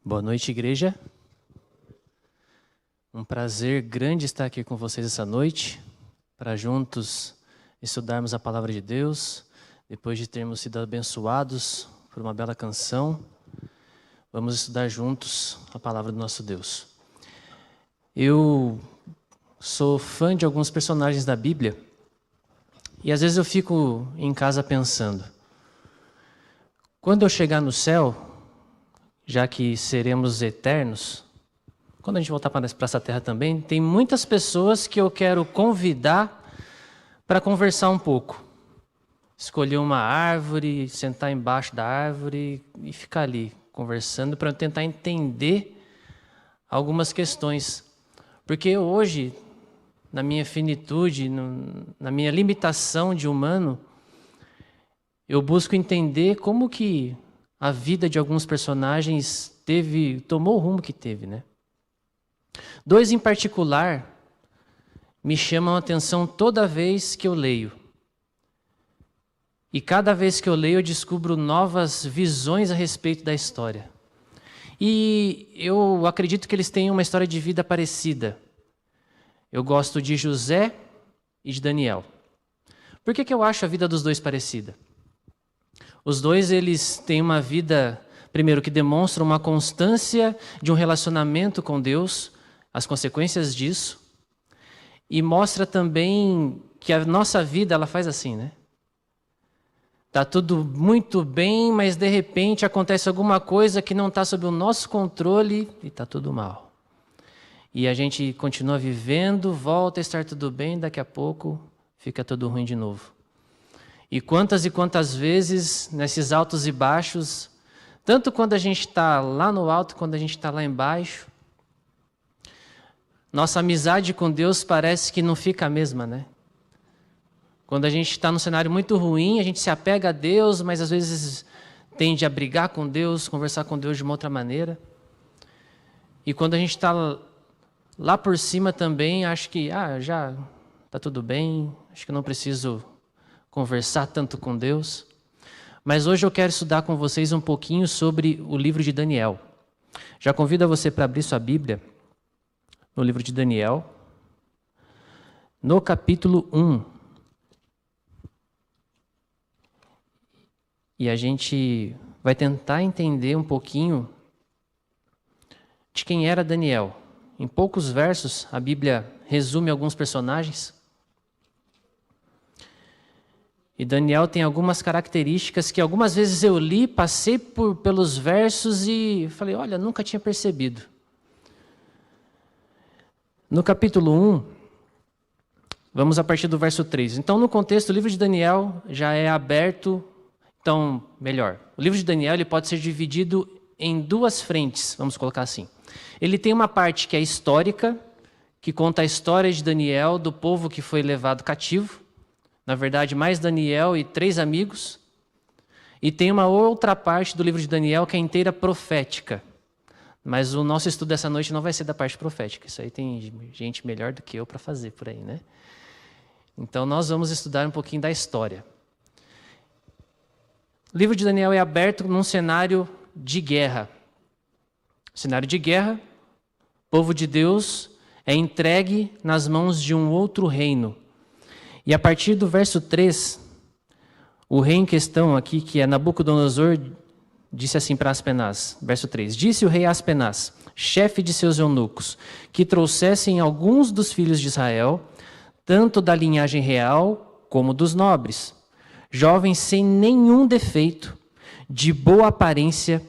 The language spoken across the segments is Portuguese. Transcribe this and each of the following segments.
Boa noite, igreja. Um prazer grande estar aqui com vocês essa noite, para juntos estudarmos a palavra de Deus, depois de termos sido abençoados por uma bela canção. Vamos estudar juntos a palavra do nosso Deus. Eu sou fã de alguns personagens da Bíblia e às vezes eu fico em casa pensando, quando eu chegar no céu, já que seremos eternos, quando a gente voltar para essa terra também, tem muitas pessoas que eu quero convidar para conversar um pouco. Escolher uma árvore, sentar embaixo da árvore e ficar ali conversando para tentar entender algumas questões. Porque hoje, na minha finitude, na minha limitação de humano, eu busco entender como que a vida de alguns personagens tomou o rumo que teve, né? Dois em particular me chamam a atenção toda vez que eu leio. E cada vez que eu leio, eu descubro novas visões a respeito da história. E eu acredito que eles têm uma história de vida parecida. Eu gosto de José e de Daniel. Por que eu acho a vida dos dois parecida? Os dois, eles têm uma vida, primeiro, que demonstra uma constância de um relacionamento com Deus, as consequências disso, e mostra também que a nossa vida, ela faz assim, né? Tá tudo muito bem, mas de repente acontece alguma coisa que não está sob o nosso controle e está tudo mal. E a gente continua vivendo, volta a estar tudo bem, daqui a pouco fica tudo ruim de novo. E quantas vezes, nesses altos e baixos, tanto quando a gente está lá no alto, quando a gente está lá embaixo, nossa amizade com Deus parece que não fica a mesma, né? Quando a gente está num cenário muito ruim, a gente se apega a Deus, mas às vezes tende a brigar com Deus, conversar com Deus de uma outra maneira. E quando a gente está lá por cima também, acho que já está tudo bem, acho que não preciso conversar tanto com Deus. Mas hoje eu quero estudar com vocês um pouquinho sobre o livro de Daniel. Já convido você para abrir sua Bíblia no livro de Daniel, no capítulo 1. E a gente vai tentar entender um pouquinho de quem era Daniel. Em poucos versos, a Bíblia resume alguns personagens. E Daniel tem algumas características que algumas vezes eu li, passei pelos versos e falei, olha, nunca tinha percebido. No capítulo 1, vamos a partir do verso 3. Então, no contexto, o livro de Daniel já é aberto. Então, melhor, o livro de Daniel ele pode ser dividido em duas frentes, vamos colocar assim. Ele tem uma parte que é histórica, que conta a história de Daniel, do povo que foi levado cativo. Na verdade, mais Daniel e 3 amigos. E tem uma outra parte do livro de Daniel que é inteira profética. Mas o nosso estudo dessa noite não vai ser da parte profética. Isso aí tem gente melhor do que eu para fazer por aí, né? Então, nós vamos estudar um pouquinho da história. O livro de Daniel é aberto num cenário de guerra. Cenário de guerra, o povo de Deus é entregue nas mãos de um outro reino. E a partir do verso 3, o rei em questão aqui, que é Nabucodonosor, disse assim para Aspenaz, verso 3, disse o rei Aspenaz, chefe de seus eunucos, que trouxessem alguns dos filhos de Israel, tanto da linhagem real como dos nobres, jovens sem nenhum defeito, de boa aparência,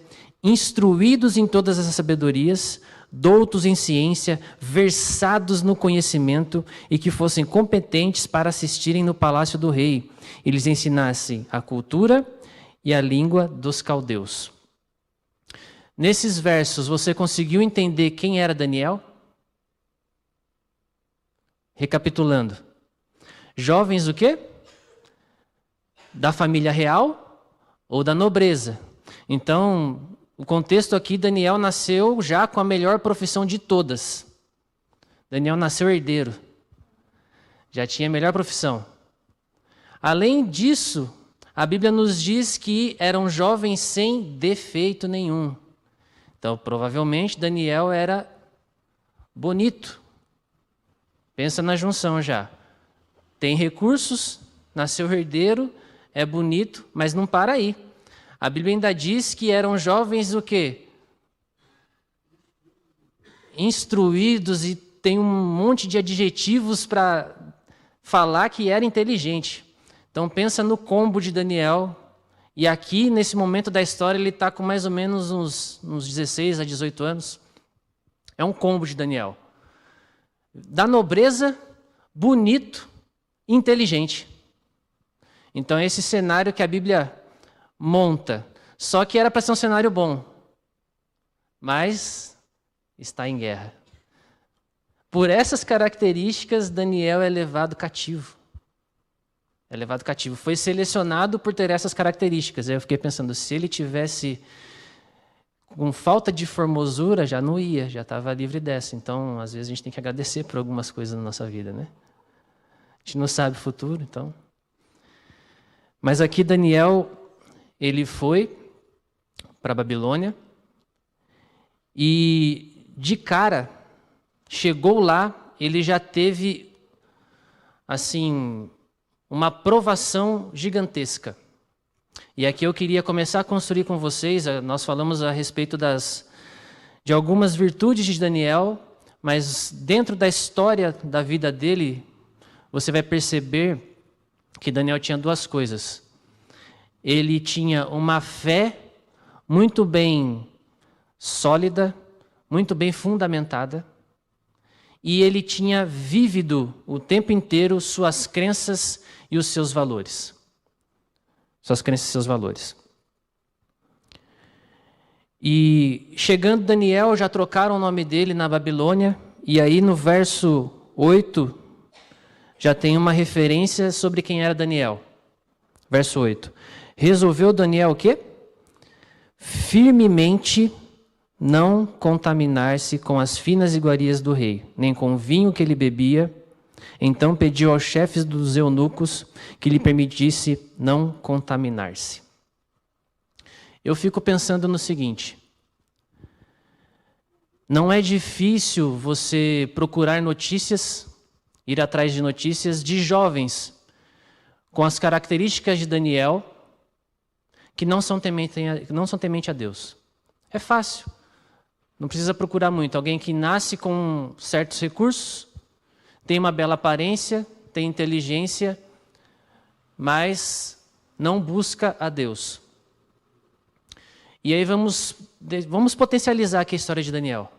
instruídos em todas as sabedorias, doutos em ciência, versados no conhecimento e que fossem competentes para assistirem no palácio do rei e lhes ensinassem a cultura e a língua dos caldeus. Nesses versos, você conseguiu entender quem era Daniel? Recapitulando. Jovens o quê? Da família real ou da nobreza? Então, o contexto aqui, Daniel nasceu já com a melhor profissão de todas. Daniel nasceu herdeiro. Já tinha a melhor profissão. Além disso, a Bíblia nos diz que eram jovens sem defeito nenhum. Então, provavelmente, Daniel era bonito. Pensa na junção já. Tem recursos, nasceu herdeiro, é bonito, mas não para aí. A Bíblia ainda diz que eram jovens o quê? Instruídos, e tem um monte de adjetivos para falar que era inteligente. Então pensa no combo de Daniel, e aqui nesse momento da história ele está com mais ou menos uns 16 a 18 anos. É um combo de Daniel. Da nobreza, bonito, inteligente. Então é esse cenário que a Bíblia monta. Só que era para ser um cenário bom, mas está em guerra. Por essas características, Daniel é levado cativo. É levado cativo. Foi selecionado por ter essas características. Aí eu fiquei pensando, se ele tivesse com falta de formosura, já não ia, já estava livre dessa. Então, às vezes, a gente tem que agradecer por algumas coisas na nossa vida, né? A gente não sabe o futuro, então. Mas aqui Daniel, ele foi para a Babilônia e, de cara, chegou lá, ele já teve, assim, uma provação gigantesca. E aqui eu queria começar a construir com vocês, nós falamos a respeito de algumas virtudes de Daniel, mas dentro da história da vida dele, você vai perceber que Daniel tinha duas coisas. Ele tinha uma fé muito bem sólida, muito bem fundamentada, e ele tinha vívido o tempo inteiro suas crenças e os seus valores. Suas crenças e seus valores. E chegando Daniel, já trocaram o nome dele na Babilônia, e aí no verso 8, já tem uma referência sobre quem era Daniel. Verso 8. Resolveu Daniel o quê? Firmemente não contaminar-se com as finas iguarias do rei, nem com o vinho que ele bebia. Então pediu aos chefes dos eunucos que lhe permitisse não contaminar-se. Eu fico pensando no seguinte: não é difícil você procurar notícias, ir atrás de notícias de jovens com as características de Daniel que não são temente a Deus. É fácil. Não precisa procurar muito. Alguém que nasce com certos recursos, tem uma bela aparência, tem inteligência, mas não busca a Deus. E aí vamos potencializar aqui a história de Daniel.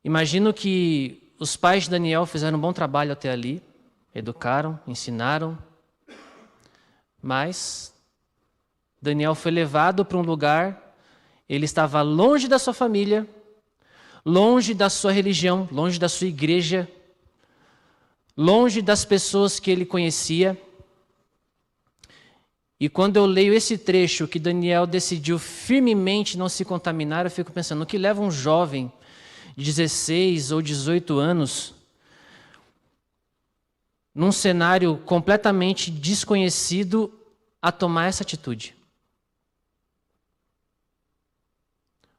Imagino que os pais de Daniel fizeram um bom trabalho até ali, educaram, ensinaram, mas Daniel foi levado para um lugar, ele estava longe da sua família, longe da sua religião, longe da sua igreja, longe das pessoas que ele conhecia. E quando eu leio esse trecho que Daniel decidiu firmemente não se contaminar, eu fico pensando, o que leva um jovem de 16 ou 18 anos, num cenário completamente desconhecido, a tomar essa atitude?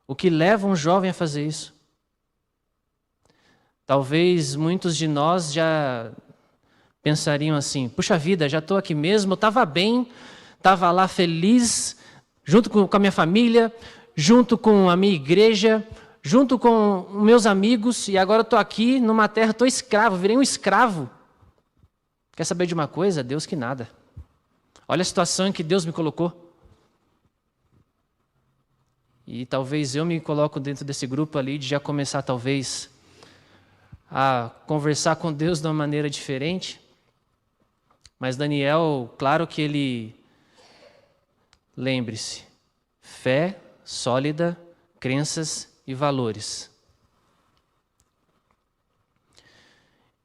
O que leva um jovem a fazer isso? Talvez muitos de nós já pensariam assim, puxa vida, já estou aqui mesmo, eu estava bem, estava lá feliz, junto com a minha família, junto com a minha igreja, junto com meus amigos, e agora eu estou aqui numa terra, estou escravo, virei um escravo. Quer saber de uma coisa? Deus que nada. Olha a situação em que Deus me colocou. E talvez eu me coloco dentro desse grupo ali, de já começar talvez a conversar com Deus de uma maneira diferente. Mas Daniel, claro que ele, lembre-se, fé sólida, crenças e valores.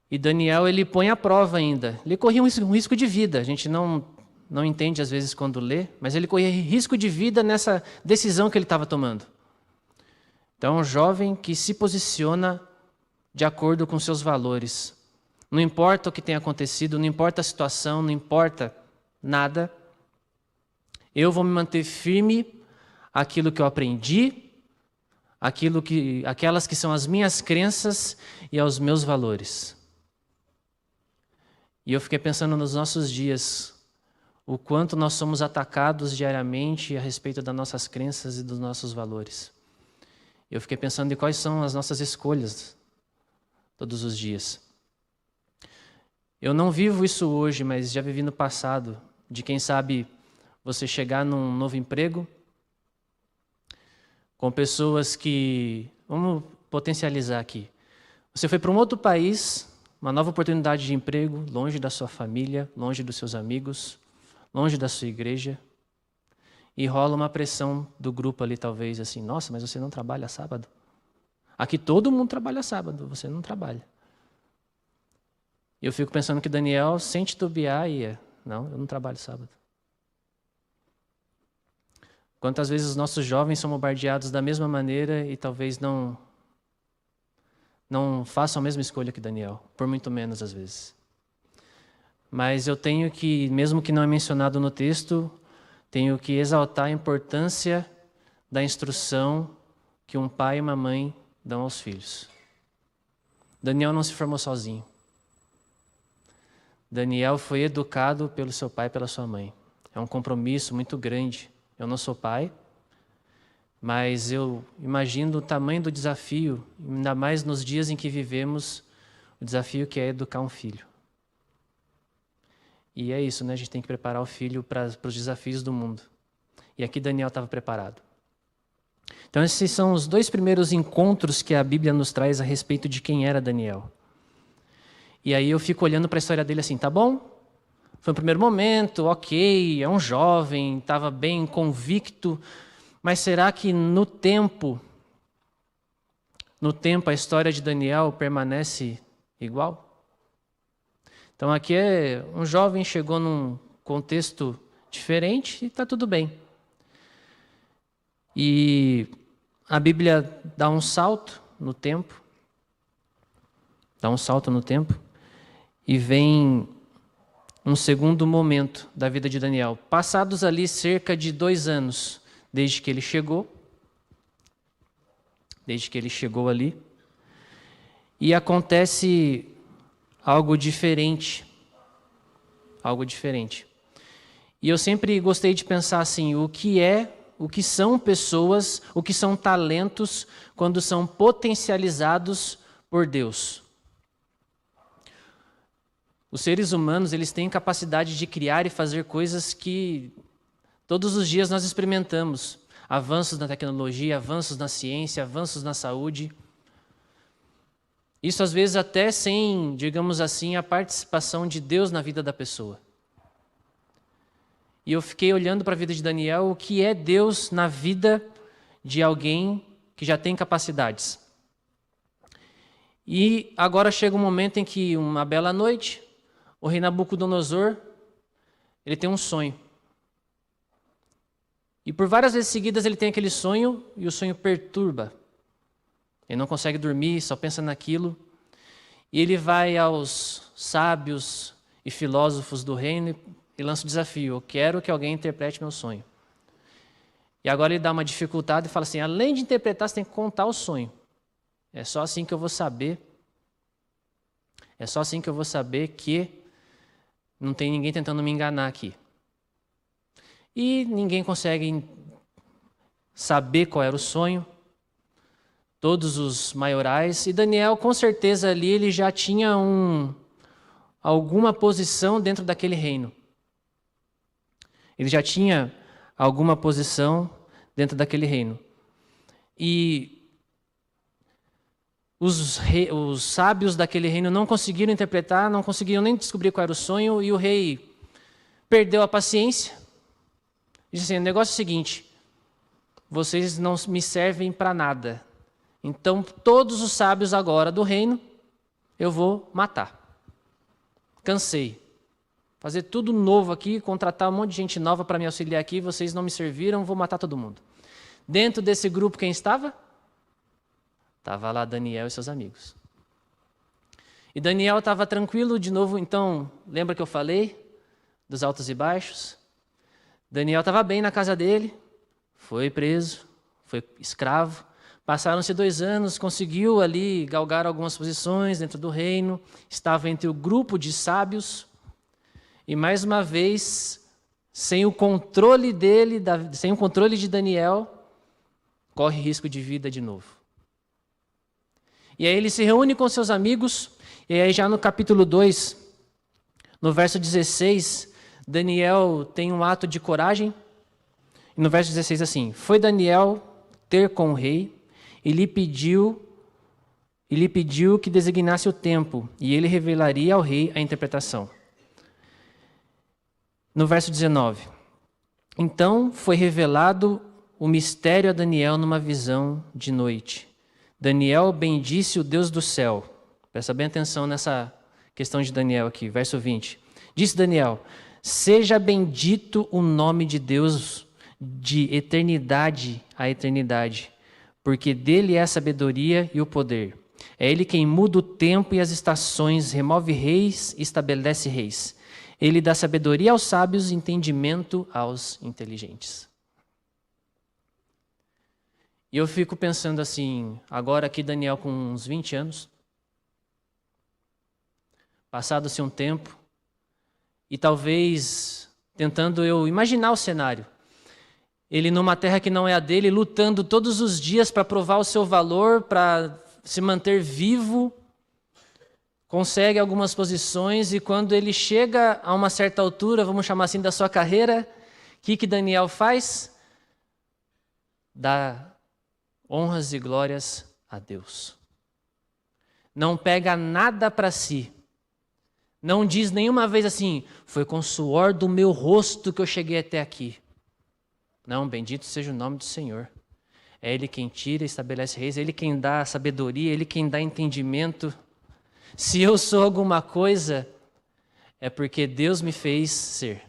E Daniel, ele põe à prova ainda. Ele corria um risco de vida. A gente não entende às vezes quando lê, mas ele corria risco de vida nessa decisão que ele estava tomando. Então, é um jovem que se posiciona de acordo com seus valores. Não importa o que tenha acontecido, não importa a situação, não importa nada. Eu vou me manter firme aquilo que eu aprendi, aquelas que são as minhas crenças e aos meus valores. E eu fiquei pensando nos nossos dias, o quanto nós somos atacados diariamente a respeito das nossas crenças e dos nossos valores. Eu fiquei pensando em quais são as nossas escolhas todos os dias. Eu não vivo isso hoje, mas já vivi no passado, de quem sabe você chegar num novo emprego com pessoas que... Vamos potencializar aqui. Você foi para um outro país, uma nova oportunidade de emprego, longe da sua família, longe dos seus amigos, longe da sua igreja, e rola uma pressão do grupo ali, talvez, assim, nossa, mas você não trabalha sábado? Aqui todo mundo trabalha sábado, você não trabalha. E eu fico pensando que Daniel, sem titubear, ia, não, eu não trabalho sábado. Quantas vezes os nossos jovens são bombardeados da mesma maneira e talvez não façam a mesma escolha que Daniel, por muito menos às vezes. Mas eu tenho que, mesmo que não é mencionado no texto, tenho que exaltar a importância da instrução que um pai e uma mãe dão aos filhos. Daniel não se formou sozinho. Daniel foi educado pelo seu pai e pela sua mãe. É um compromisso muito grande. Eu não sou pai, mas eu imagino o tamanho do desafio, ainda mais nos dias em que vivemos, o desafio que é educar um filho. E é isso, né? A gente tem que preparar o filho para os desafios do mundo. E aqui Daniel estava preparado. Então esses são os dois primeiros encontros que a Bíblia nos traz a respeito de quem era Daniel. E aí eu fico olhando para a história dele assim, tá bom? Foi um primeiro momento, ok, é um jovem, estava bem convicto, mas será que no tempo a história de Daniel permanece igual? Então aqui um jovem chegou num contexto diferente e está tudo bem. E a Bíblia dá um salto no tempo, e vem um segundo momento da vida de Daniel. Passados ali cerca de 2 anos, desde que ele chegou ali, e acontece algo diferente. E eu sempre gostei de pensar assim, o que são pessoas, o que são talentos quando são potencializados por Deus. Os seres humanos, eles têm capacidade de criar e fazer coisas que todos os dias nós experimentamos. Avanços na tecnologia, avanços na ciência, avanços na saúde. Isso às vezes até sem, digamos assim, a participação de Deus na vida da pessoa. E eu fiquei olhando para a vida de Daniel, o que é Deus na vida de alguém que já tem capacidades. E agora chega um momento em que, uma bela noite, o rei Nabucodonosor, ele tem um sonho. E por várias vezes seguidas ele tem aquele sonho e o sonho perturba. Ele não consegue dormir, só pensa naquilo. E ele vai aos sábios e filósofos do reino e lança o desafio. Eu quero que alguém interprete meu sonho. E agora ele dá uma dificuldade e fala assim, além de interpretar, você tem que contar o sonho. É só assim que eu vou saber. Que não tem ninguém tentando me enganar aqui. E ninguém consegue saber qual era o sonho. Todos os maiorais. E Daniel, com certeza, ali ele já tinha alguma posição dentro daquele reino. Ele já tinha alguma posição dentro daquele reino. E os sábios daquele reino não conseguiram interpretar, não conseguiram nem descobrir qual era o sonho, e o rei perdeu a paciência. Disse assim, o negócio é o seguinte, vocês não me servem para nada. Então, todos os sábios agora do reino, eu vou matar. Cansei. Fazer tudo novo aqui, contratar um monte de gente nova para me auxiliar aqui, vocês não me serviram, vou matar todo mundo. Dentro desse grupo, quem estava? Estava lá Daniel e seus amigos. E Daniel estava tranquilo de novo, então, lembra que eu falei dos altos e baixos? Daniel estava bem na casa dele, foi preso, foi escravo. Passaram-se 2 anos, conseguiu ali galgar algumas posições dentro do reino, estava entre o grupo de sábios, e mais uma vez, sem o controle dele, sem o controle de Daniel, corre risco de vida de novo. E aí ele se reúne com seus amigos, e aí já no capítulo 2, no verso 16, Daniel tem um ato de coragem, e no verso 16 assim, foi Daniel ter com o rei, e lhe pediu que designasse o tempo, e ele revelaria ao rei a interpretação. No verso 19, então foi revelado o mistério a Daniel numa visão de noite. Daniel bendisse o Deus do céu. Presta bem atenção nessa questão de Daniel aqui, verso 20. Disse Daniel, seja bendito o nome de Deus de eternidade a eternidade, porque dele é a sabedoria e o poder. É ele quem muda o tempo e as estações, remove reis e estabelece reis. Ele dá sabedoria aos sábios e entendimento aos inteligentes. E eu fico pensando assim, agora aqui Daniel com uns 20 anos, passado-se um tempo, e talvez tentando eu imaginar o cenário. Ele numa terra que não é a dele, lutando todos os dias para provar o seu valor, para se manter vivo, consegue algumas posições, e quando ele chega a uma certa altura, vamos chamar assim, da sua carreira, o que Daniel faz? Dá honras e glórias a Deus. Não pega nada para si. Não diz nenhuma vez assim, foi com o suor do meu rosto que eu cheguei até aqui. Não, bendito seja o nome do Senhor. É Ele quem tira e estabelece reis, é Ele quem dá sabedoria, é Ele quem dá entendimento. Se eu sou alguma coisa, é porque Deus me fez ser.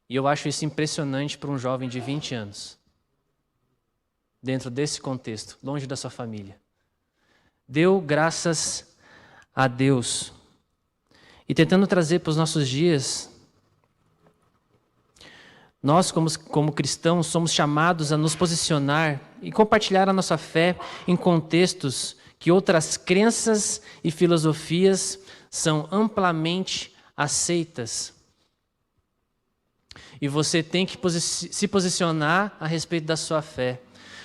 E eu acho isso impressionante para um jovem de 20 anos. Dentro desse contexto, longe da sua família. Deu graças a Deus. E tentando trazer para os nossos dias, nós como cristãos somos chamados a nos posicionar e compartilhar a nossa fé em contextos que outras crenças e filosofias são amplamente aceitas. E você tem que se posicionar a respeito da sua fé.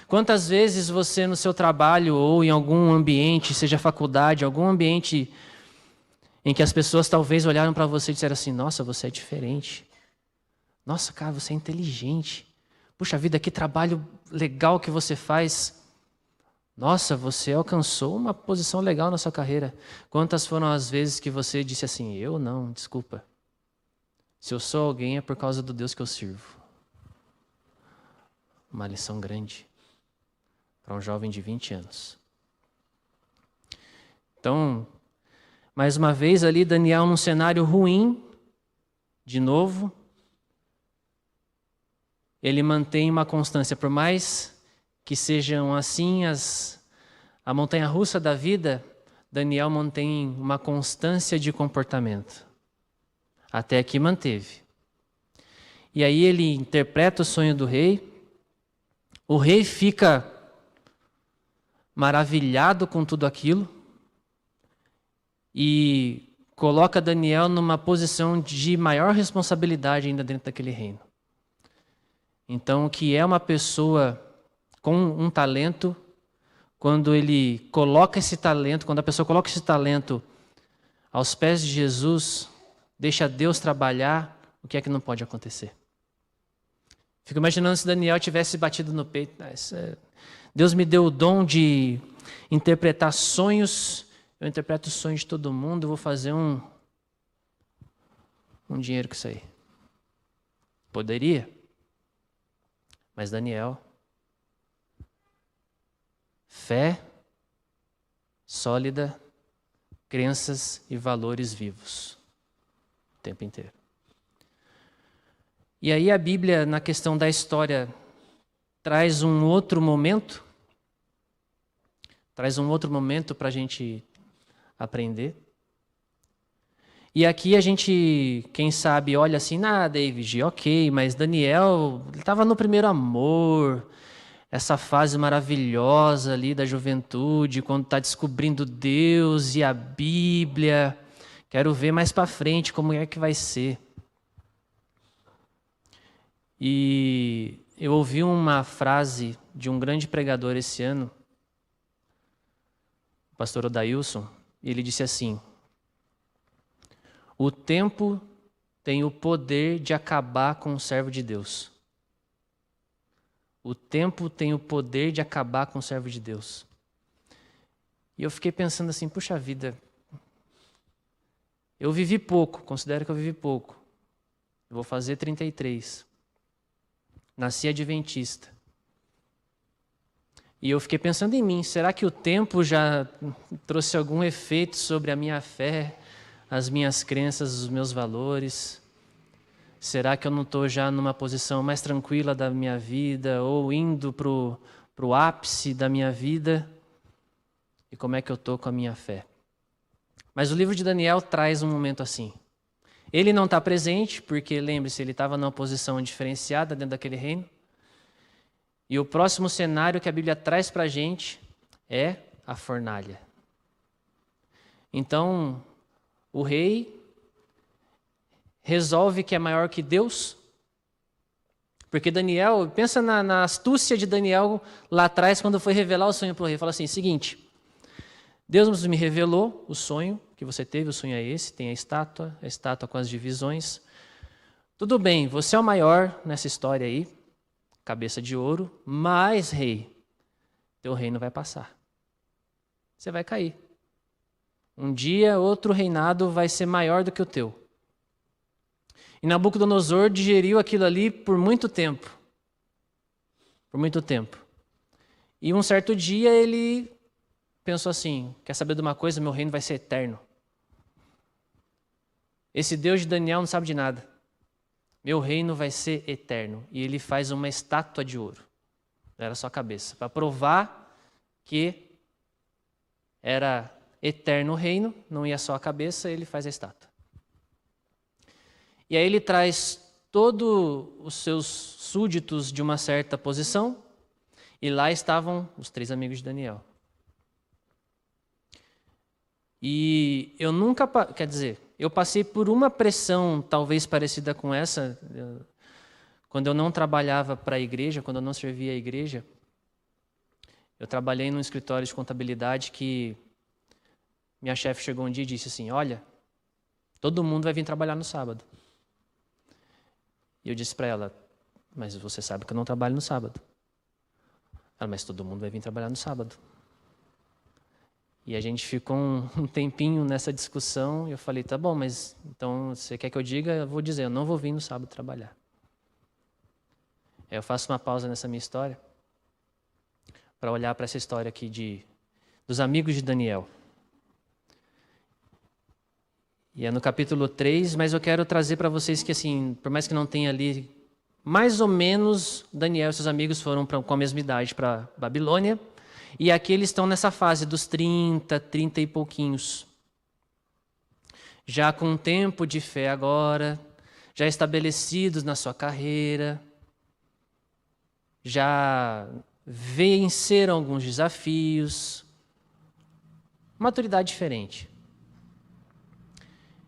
Quantas vezes você no seu trabalho ou em algum ambiente, seja faculdade, algum ambiente em que as pessoas talvez olharam para você e disseram assim, nossa, você é diferente. Nossa, cara, você é inteligente. Puxa vida, que trabalho legal que você faz. Nossa, você alcançou uma posição legal na sua carreira. Quantas foram as vezes que você disse assim, eu não, desculpa. Se eu sou alguém é por causa do Deus que eu sirvo. Uma lição grande para um jovem de 20 anos. Então, mais uma vez ali, Daniel num cenário ruim, de novo, ele mantém uma constância, por mais que sejam assim a montanha-russa da vida, Daniel mantém uma constância de comportamento. Até que manteve. E aí ele interpreta o sonho do rei, o rei fica maravilhado com tudo aquilo e coloca Daniel numa posição de maior responsabilidade ainda dentro daquele reino. Então, o que é uma pessoa com um talento, quando a pessoa coloca esse talento aos pés de Jesus, deixa Deus trabalhar, o que é que não pode acontecer? Fico imaginando se Daniel tivesse batido no peito. Deus me deu o dom de interpretar sonhos, eu interpreto os sonhos de todo mundo, vou fazer um dinheiro com isso aí. Poderia. Mas Daniel, fé sólida, crenças e valores vivos o tempo inteiro. E aí a Bíblia, na questão da história, traz um outro momento para a gente aprender. E aqui a gente, quem sabe, olha assim, David, ok, mas Daniel, ele estava no primeiro amor, essa fase maravilhosa ali da juventude, quando está descobrindo Deus e a Bíblia. Quero ver mais para frente como é que vai ser. E eu ouvi uma frase de um grande pregador esse ano, o pastor Odailson, e ele disse assim: o tempo tem o poder de acabar com o servo de Deus. O tempo tem o poder de acabar com o servo de Deus. E eu fiquei pensando assim, puxa vida, eu vivi pouco, considero que eu vivi pouco. Eu vou fazer 33. Nasci adventista. E eu fiquei pensando em mim, será que o tempo já trouxe algum efeito sobre a minha fé, as minhas crenças, os meus valores? Será que eu não estou já numa posição mais tranquila da minha vida ou indo para o ápice da minha vida? E como é que eu estou com a minha fé? Mas o livro de Daniel traz um momento assim. Ele não está presente, porque, lembre-se, ele estava numa posição diferenciada dentro daquele reino. E o próximo cenário que a Bíblia traz para a gente é a fornalha. Então, o rei resolve que é maior que Deus, porque Daniel, pensa na astúcia de Daniel lá atrás, quando foi revelar o sonho para o rei. Fala assim, seguinte, Deus me revelou o sonho que você teve, o sonho é esse, tem a estátua com as divisões. Tudo bem, você é o maior nessa história aí, cabeça de ouro, mas, rei, teu reino vai passar. Você vai cair. Um dia, outro reinado vai ser maior do que o teu. E Nabucodonosor digeriu aquilo ali por muito tempo. Por muito tempo. E um certo dia ele pensou assim, quer saber de uma coisa? Meu reino vai ser eterno. Esse Deus de Daniel não sabe de nada. Meu reino vai ser eterno. E ele faz uma estátua de ouro. Era só a cabeça. Para provar que era eterno o reino, não ia só a cabeça, ele faz a estátua. E aí ele traz todos os seus súditos de uma certa posição, e lá estavam os 3 amigos de Daniel. E eu nunca, eu passei por uma pressão talvez parecida com essa, quando eu não trabalhava para a igreja, quando eu não servia a igreja. Eu trabalhei num escritório de contabilidade que minha chefe chegou um dia e disse assim, olha, todo mundo vai vir trabalhar no sábado. E eu disse para ela, mas você sabe que eu não trabalho no sábado. Ela, mas todo mundo vai vir trabalhar no sábado. E a gente ficou um tempinho nessa discussão e eu falei, tá bom, mas então você quer que eu diga? Eu vou dizer, eu não vou vir no sábado trabalhar. Aí eu faço uma pausa nessa minha história para olhar para essa história aqui dos amigos de Daniel. E é no capítulo 3, mas eu quero trazer para vocês que, assim, por mais que não tenha ali, mais ou menos Daniel e seus amigos foram com a mesma idade para Babilônia. E aqui eles estão nessa fase dos 30 e pouquinhos. Já com um tempo de fé agora, já estabelecidos na sua carreira, já venceram alguns desafios, maturidade diferente.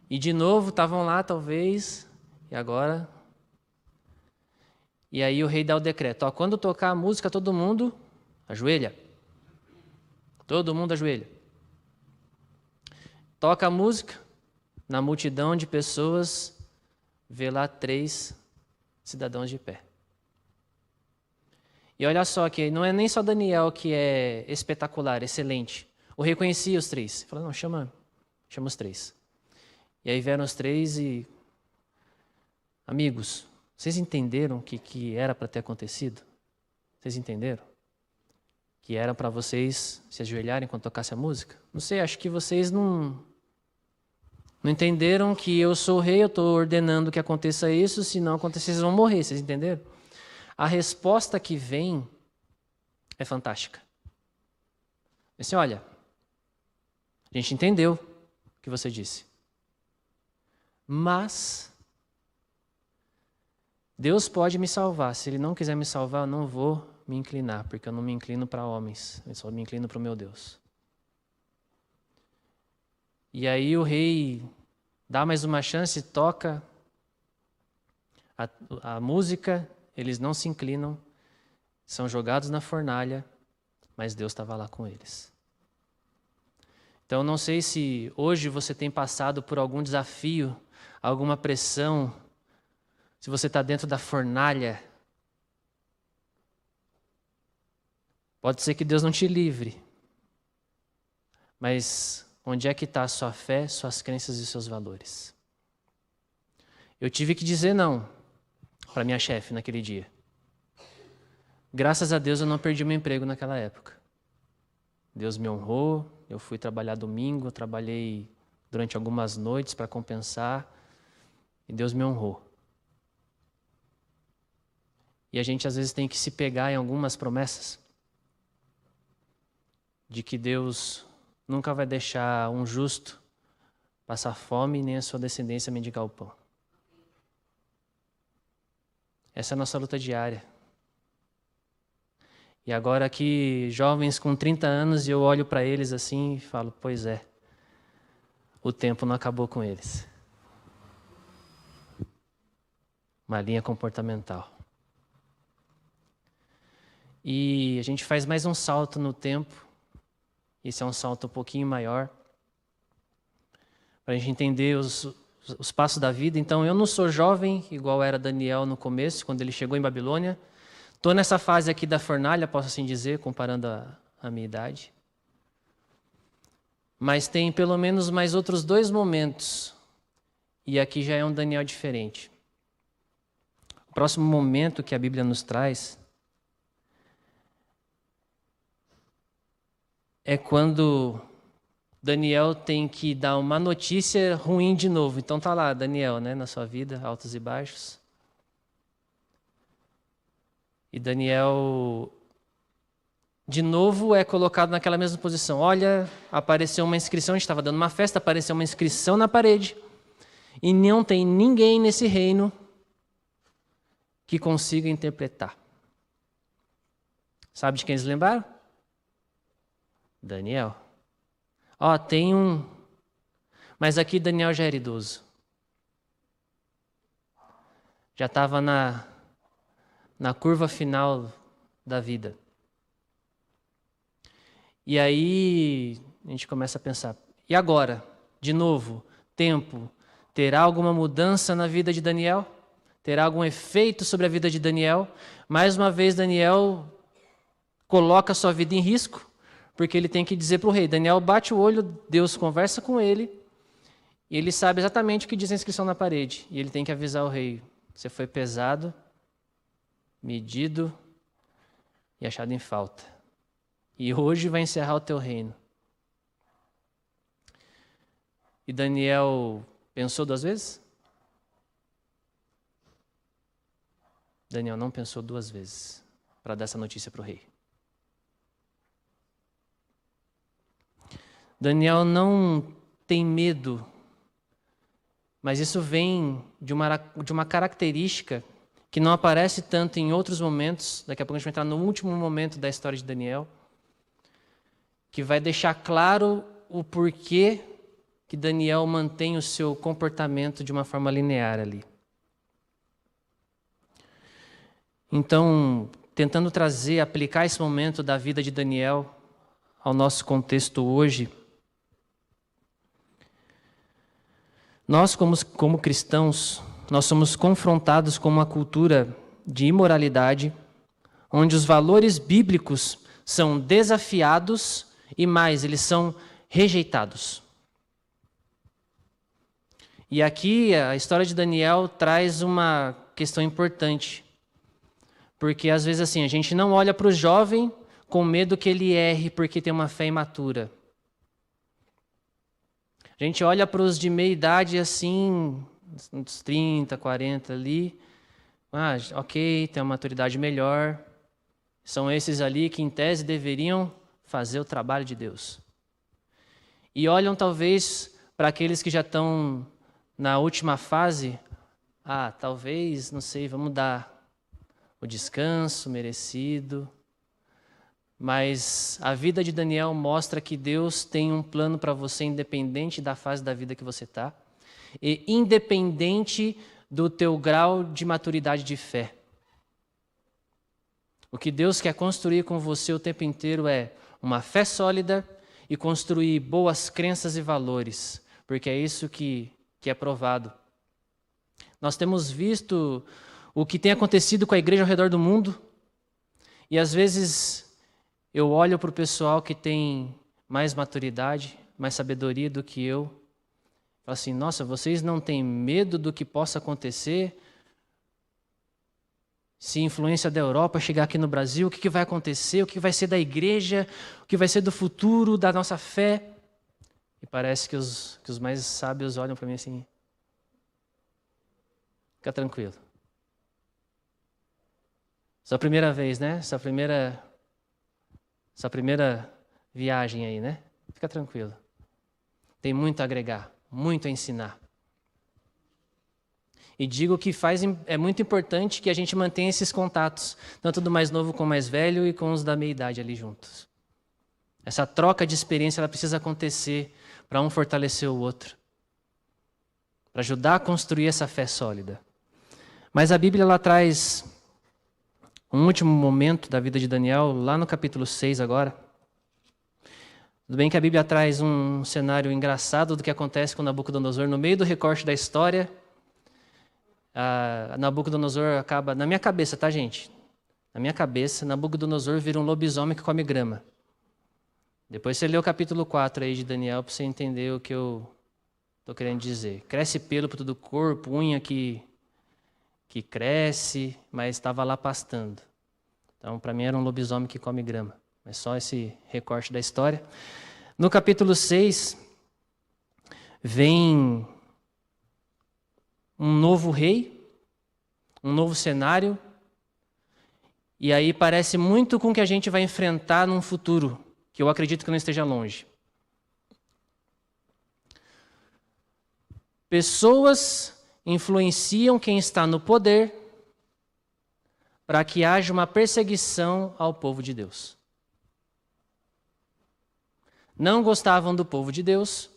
E de novo estavam lá, talvez, e agora... E aí o rei dá o decreto, ó, quando tocar a música, todo mundo ajoelha. Todo mundo ajoelha. Toca a música, na multidão de pessoas, vê lá 3 cidadãos de pé. E olha só que não é nem só Daniel que é espetacular, excelente. O rei conhecia os 3. Ele falou, não, chama os 3. E aí vieram os 3 e... Amigos, vocês entenderam o que era para ter acontecido? Vocês entenderam? Que era para vocês se ajoelharem quando tocasse a música? Não sei, acho que vocês não entenderam que eu sou o rei, eu estou ordenando que aconteça isso, se não acontecer, vocês vão morrer, vocês entenderam? A resposta que vem é fantástica. Assim, olha, a gente entendeu o que você disse. Mas Deus pode me salvar. Se Ele não quiser me salvar, eu não vou me inclinar, porque eu não me inclino para homens, eu só me inclino para o meu Deus. E aí o rei dá mais uma chance, toca a música, eles não se inclinam, são jogados na fornalha, mas Deus estava lá com eles. Então, não sei se hoje você tem passado por algum desafio, alguma pressão, se você está dentro da fornalha. Pode ser que Deus não te livre, mas onde é que está a sua fé, suas crenças e seus valores? Eu tive que dizer não para minha chefe naquele dia. Graças a Deus eu não perdi meu emprego naquela época. Deus me honrou, eu fui trabalhar domingo, eu trabalhei durante algumas noites para compensar e Deus me honrou. E a gente às vezes tem que se pegar em algumas promessas de que Deus nunca vai deixar um justo passar fome nem a sua descendência mendigar o pão. Essa é a nossa luta diária. E agora aqui, jovens com 30 anos, eu olho para eles assim e falo, pois é, o tempo não acabou com eles. Uma linha comportamental. E a gente faz mais um salto no tempo. Esse é um salto um pouquinho maior, para a gente entender os passos da vida. Então, eu não sou jovem, igual era Daniel no começo, quando ele chegou em Babilônia. Estou nessa fase aqui da fornalha, posso assim dizer, comparando a minha idade. Mas tem pelo menos mais outros 2 momentos, e aqui já é um Daniel diferente. O próximo momento que a Bíblia nos traz é quando Daniel tem que dar uma notícia ruim de novo. Então tá lá, Daniel, né, na sua vida, altos e baixos. E Daniel, de novo, é colocado naquela mesma posição. Olha, apareceu uma inscrição, a gente estava dando uma festa, apareceu uma inscrição na parede. E não tem ninguém nesse reino que consiga interpretar. Sabe de quem eles lembraram? Daniel. Tem um... Mas aqui Daniel já era idoso. Já estava na curva final da vida. E aí a gente começa a pensar, e agora? De novo, tempo. Terá alguma mudança na vida de Daniel? Terá algum efeito sobre a vida de Daniel? Mais uma vez Daniel coloca a sua vida em risco, porque ele tem que dizer para o rei. Daniel bate o olho, Deus conversa com ele, e ele sabe exatamente o que diz a inscrição na parede. E ele tem que avisar o rei, você foi pesado, medido e achado em falta. E hoje vai encerrar o teu reino. E Daniel pensou 2 vezes? Daniel não pensou 2 vezes para dar essa notícia para o rei. Daniel não tem medo, mas isso vem de uma característica que não aparece tanto em outros momentos. Daqui a pouco a gente vai entrar no último momento da história de Daniel, que vai deixar claro o porquê que Daniel mantém o seu comportamento de uma forma linear ali. Então, tentando aplicar esse momento da vida de Daniel ao nosso contexto hoje, nós, como cristãos, nós somos confrontados com uma cultura de imoralidade, onde os valores bíblicos são desafiados e mais, eles são rejeitados. E aqui a história de Daniel traz uma questão importante, porque às vezes assim, a gente não olha para o jovem com medo que ele erre porque tem uma fé imatura. A gente olha para os de meia idade assim, uns 30, 40 ali, ok, tem uma maturidade melhor, são esses ali que em tese deveriam fazer o trabalho de Deus. E olham talvez para aqueles que já estão na última fase, talvez, não sei, vamos dar o descanso merecido. Mas a vida de Daniel mostra que Deus tem um plano para você, independente da fase da vida que você está, e independente do teu grau de maturidade de fé. O que Deus quer construir com você o tempo inteiro é uma fé sólida e construir boas crenças e valores, porque é isso que é provado. Nós temos visto o que tem acontecido com a igreja ao redor do mundo, e às vezes eu olho para o pessoal que tem mais maturidade, mais sabedoria do que eu, e falo assim, nossa, vocês não têm medo do que possa acontecer? Se a influência da Europa chegar aqui no Brasil, o que vai acontecer? O que vai ser da igreja? O que vai ser do futuro, da nossa fé? E parece que os mais sábios olham para mim assim, fica tranquilo. Sua primeira vez, né? Sua primeira viagem aí, né? Fica tranquilo. Tem muito a agregar, muito a ensinar. E digo que é muito importante que a gente mantenha esses contatos, tanto do mais novo com o mais velho e com os da meia-idade ali juntos. Essa troca de experiência ela precisa acontecer para um fortalecer o outro, para ajudar a construir essa fé sólida. Mas a Bíblia ela traz um último momento da vida de Daniel, lá no capítulo 6 agora. Tudo bem que a Bíblia traz um cenário engraçado do que acontece com Nabucodonosor no meio do recorte da história. Nabucodonosor acaba, na minha cabeça, tá, gente? Na minha cabeça, Nabucodonosor vira um lobisomem que come grama. Depois você lê o capítulo 4 aí de Daniel para você entender o que eu estou querendo dizer. Cresce pelo por todo o corpo, unha que cresce, mas estava lá pastando. Então, para mim, era um lobisomem que come grama. Mas só esse recorte da história. No capítulo 6, vem um novo rei, um novo cenário, e aí parece muito com o que a gente vai enfrentar num futuro, que eu acredito que não esteja longe. Pessoas influenciam quem está no poder para que haja uma perseguição ao povo de Deus. Não gostavam do povo de Deus.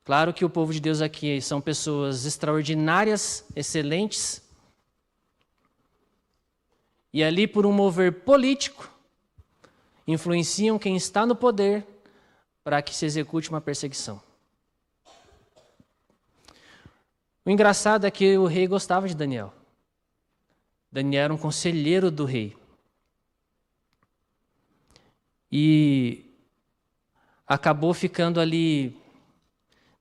Claro que o povo de Deus aqui são pessoas extraordinárias, excelentes. E ali, por um mover político, influenciam quem está no poder para que se execute uma perseguição. O engraçado é que o rei gostava de Daniel. Daniel era um conselheiro do rei. E acabou ficando ali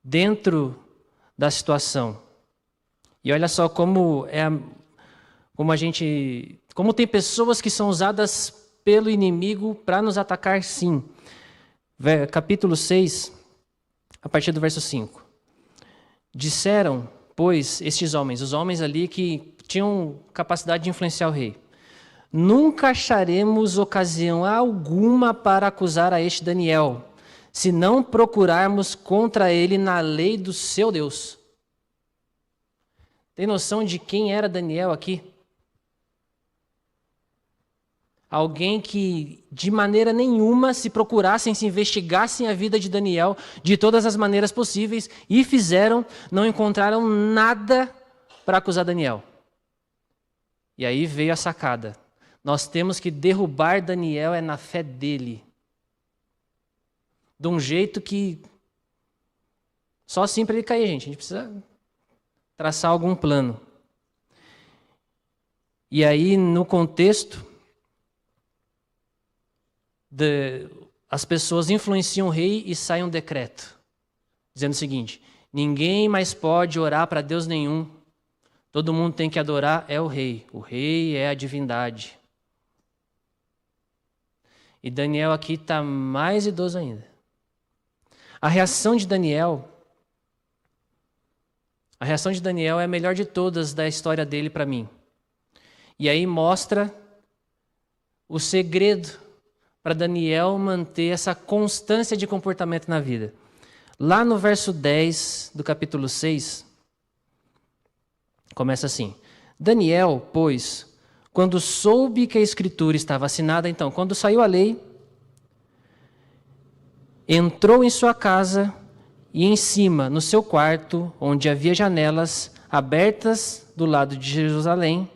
dentro da situação. E olha só como tem pessoas que são usadas pelo inimigo para nos atacar, sim. Capítulo 6, a partir do verso 5. Disseram, pois, estes homens, os homens ali que tinham capacidade de influenciar o rei, nunca acharemos ocasião alguma para acusar a este Daniel, se não procurarmos contra ele na lei do seu Deus. Tem noção de quem era Daniel aqui? Alguém que, de maneira nenhuma, se procurassem, se investigassem a vida de Daniel de todas as maneiras possíveis e fizeram, não encontraram nada para acusar Daniel. E aí veio a sacada. Nós temos que derrubar Daniel na fé dele. De um jeito que só assim para ele cair, gente. A gente precisa traçar algum plano. E aí, no contexto, as pessoas influenciam o rei e sai um decreto, dizendo o seguinte: ninguém mais pode orar para Deus nenhum. Todo mundo tem que adorar o rei é a divindade. E Daniel aqui está mais idoso ainda. A reação de Daniel é a melhor de todas da história dele para mim. E aí mostra o segredo para Daniel manter essa constância de comportamento na vida. Lá no verso 10 do capítulo 6, Começa assim: Daniel, pois, quando soube que a escritura estava assinada, então, quando saiu a lei, entrou em sua casa e em cima, no seu quarto, onde havia janelas abertas do lado de Jerusalém,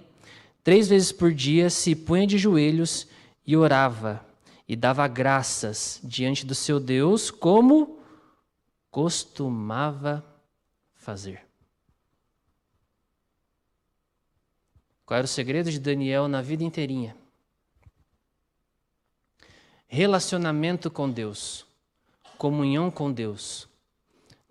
3 vezes por dia se punha de joelhos e orava e dava graças diante do seu Deus, como costumava fazer. Qual era o segredo de Daniel na vida inteirinha? Relacionamento com Deus, comunhão com Deus.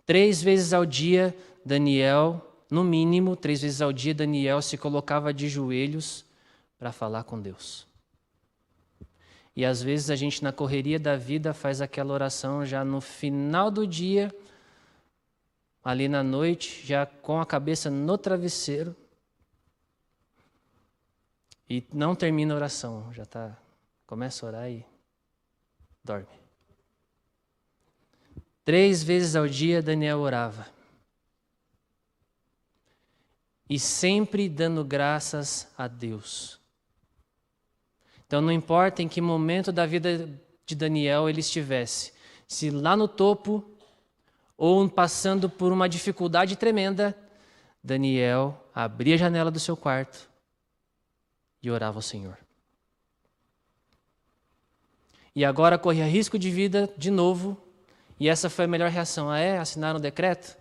3 vezes ao dia, Daniel, no mínimo, 3 vezes ao dia, Daniel se colocava de joelhos para falar com Deus. E às vezes a gente, na correria da vida, faz aquela oração já no final do dia, ali na noite, já com a cabeça no travesseiro, e não termina a oração, começa a orar e dorme. 3 vezes ao dia Daniel orava. E sempre dando graças a Deus. Então não importa em que momento da vida de Daniel ele estivesse, se lá no topo ou passando por uma dificuldade tremenda, Daniel abria a janela do seu quarto e orava ao Senhor. E agora corria risco de vida de novo, e essa foi a melhor reação. Assinaram o decreto?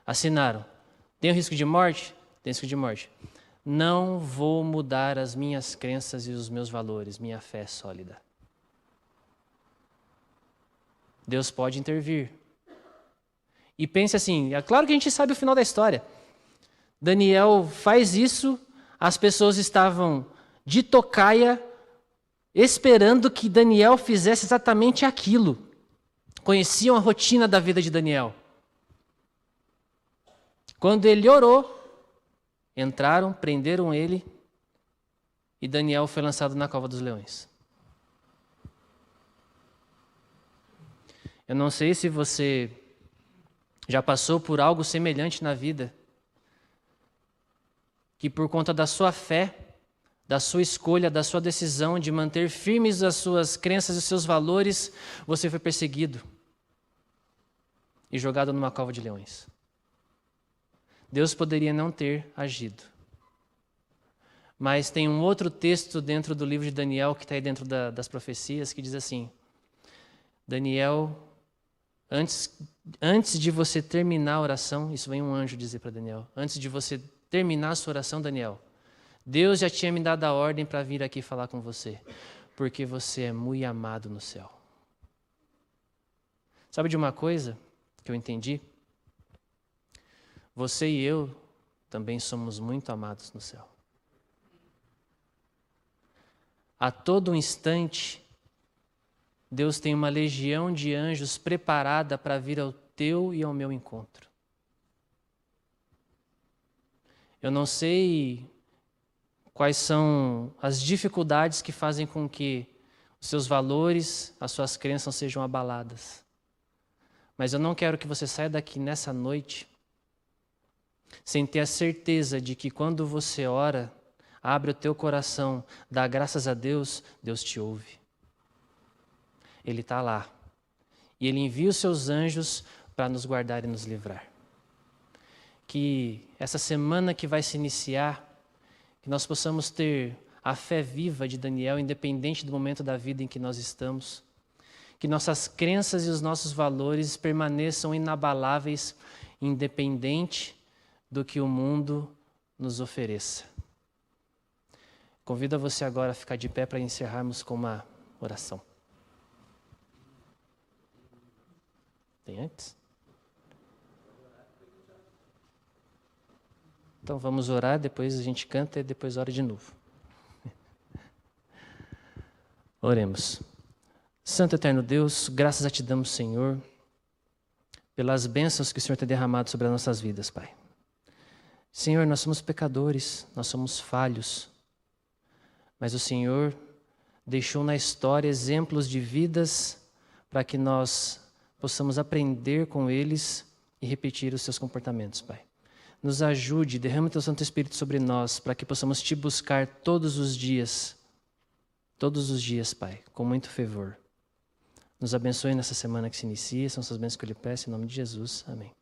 Assinaram. Tem o risco de morte? Tem risco de morte. Não vou mudar as minhas crenças e os meus valores, minha fé é sólida. Deus pode intervir. E pense assim, é claro que a gente sabe o final da história. Daniel faz isso, as pessoas estavam de tocaia, esperando que Daniel fizesse exatamente aquilo. Conheciam a rotina da vida de Daniel. Quando ele orou, entraram, prenderam ele e Daniel foi lançado na cova dos leões. Eu não sei se você já passou por algo semelhante na vida, que por conta da sua fé, da sua escolha, da sua decisão de manter firmes as suas crenças e os seus valores, você foi perseguido e jogado numa cova de leões. Deus poderia não ter agido. Mas tem um outro texto dentro do livro de Daniel, que está aí dentro das profecias, que diz assim: Daniel, antes de você terminar a oração, isso vem um anjo dizer para Daniel, antes de você terminar a sua oração, Daniel, Deus já tinha me dado a ordem para vir aqui falar com você, porque você é muito amado no céu. Sabe de uma coisa que eu entendi? Você e eu também somos muito amados no céu. A todo instante, Deus tem uma legião de anjos preparada para vir ao teu e ao meu encontro. Eu não sei quais são as dificuldades que fazem com que os seus valores, as suas crenças sejam abaladas. Mas eu não quero que você saia daqui nessa noite sem ter a certeza de que quando você ora, abre o teu coração, dá graças a Deus, Deus te ouve. Ele está lá. E Ele envia os seus anjos para nos guardar e nos livrar. Que essa semana que vai se iniciar, que nós possamos ter a fé viva de Daniel, independente do momento da vida em que nós estamos. Que nossas crenças e os nossos valores permaneçam inabaláveis, independente do que o mundo nos ofereça. Convido você agora a ficar de pé para encerrarmos com uma oração. Tem antes? Então vamos orar, depois a gente canta e depois ora de novo. Oremos. Santo Eterno Deus, graças a Te damos, Senhor, pelas bênçãos que o Senhor tem derramado sobre as nossas vidas, Pai. Senhor, nós somos pecadores, nós somos falhos, mas o Senhor deixou na história exemplos de vidas para que nós possamos aprender com eles e repetir os seus comportamentos, Pai. nos ajude, derrama teu Santo Espírito sobre nós, para que possamos te buscar todos os dias, Pai, com muito fervor. Nos abençoe nessa semana que se inicia, são essas bênçãos que eu lhe peço, em nome de Jesus. Amém.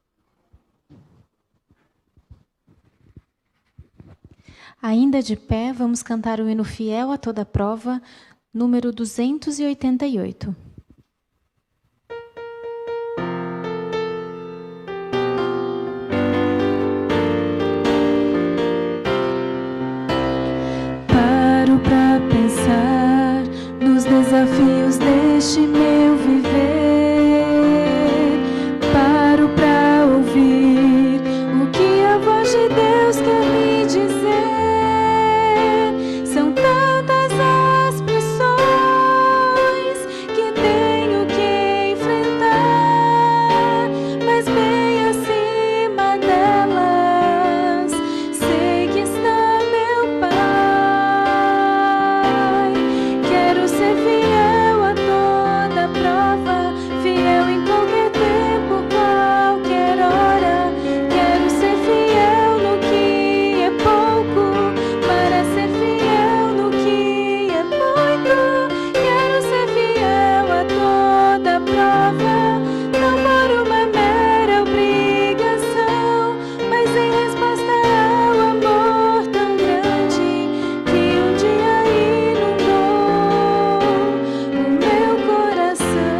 Ainda de pé, vamos cantar o hino Fiel a Toda Prova, número 288. Paro pra pensar nos desafios deste meu viver. Paro pra ouvir o que a voz de Deus quer me dizer. São tantas as pressões que tenho que enfrentar, mas bem acima delas sei que está meu Pai. Quero ser fiel a toda prova, fiel em qualquer tempo, qualquer hora. Quero ser fiel no que é pouco, para ser fiel no que é muito. Quero ser fiel a toda prova, não por uma mera obrigação, mas em resposta ao amor tão grande que um dia inundou o meu coração.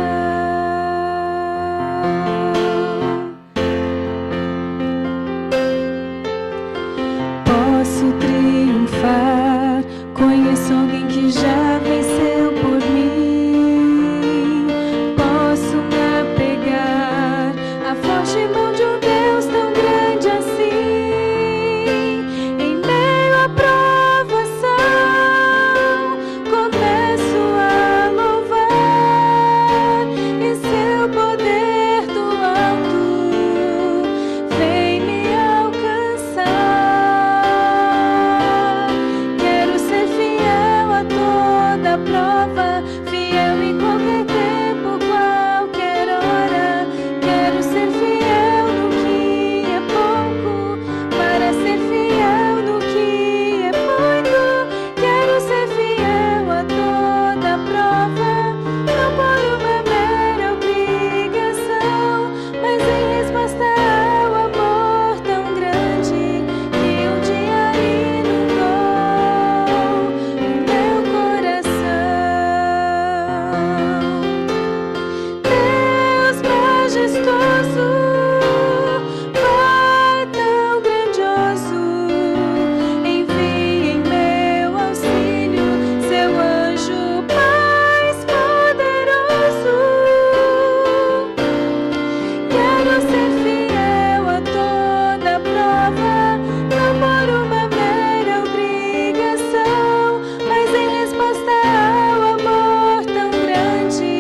Posso triunfar, conheço alguém que já venceu por mim. Posso me apegar à forte mão de um Deus tão grande assim. Em meio à provação, começo a louvar, e seu poder do alto vem me alcançar. Quero ser fiel a toda prova, fiel em qualquer tempo, qualquer hora. Quero ser fiel no que é pouco, para ser fiel no que é muito. Quero ser fiel a toda prova, não por uma mera obrigação, mas em resposta ao amor tão grande que um dia inundou o meu coração. Deus majestoso, Pai tão grandioso, envie em meu auxílio seu anjo mais poderoso. Quero ser fiel a toda prova, não por uma mera obrigação, mas em resposta ao amor tão grande,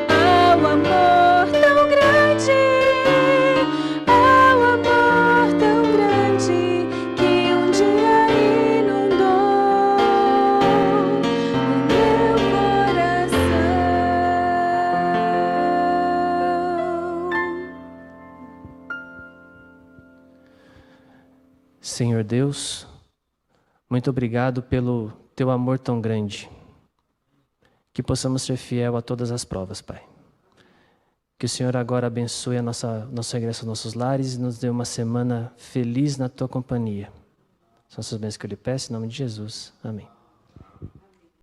ao amor tão grande, ao amor tão grande que um dia inundou o meu coração. Senhor Deus, muito obrigado pelo teu amor tão grande. Que possamos ser fiel a todas as provas, Pai. Que o Senhor agora abençoe a nosso regresso aos nossos lares e nos dê uma semana feliz na tua companhia. São essas bênçãos que eu lhe peço, em nome de Jesus. Amém.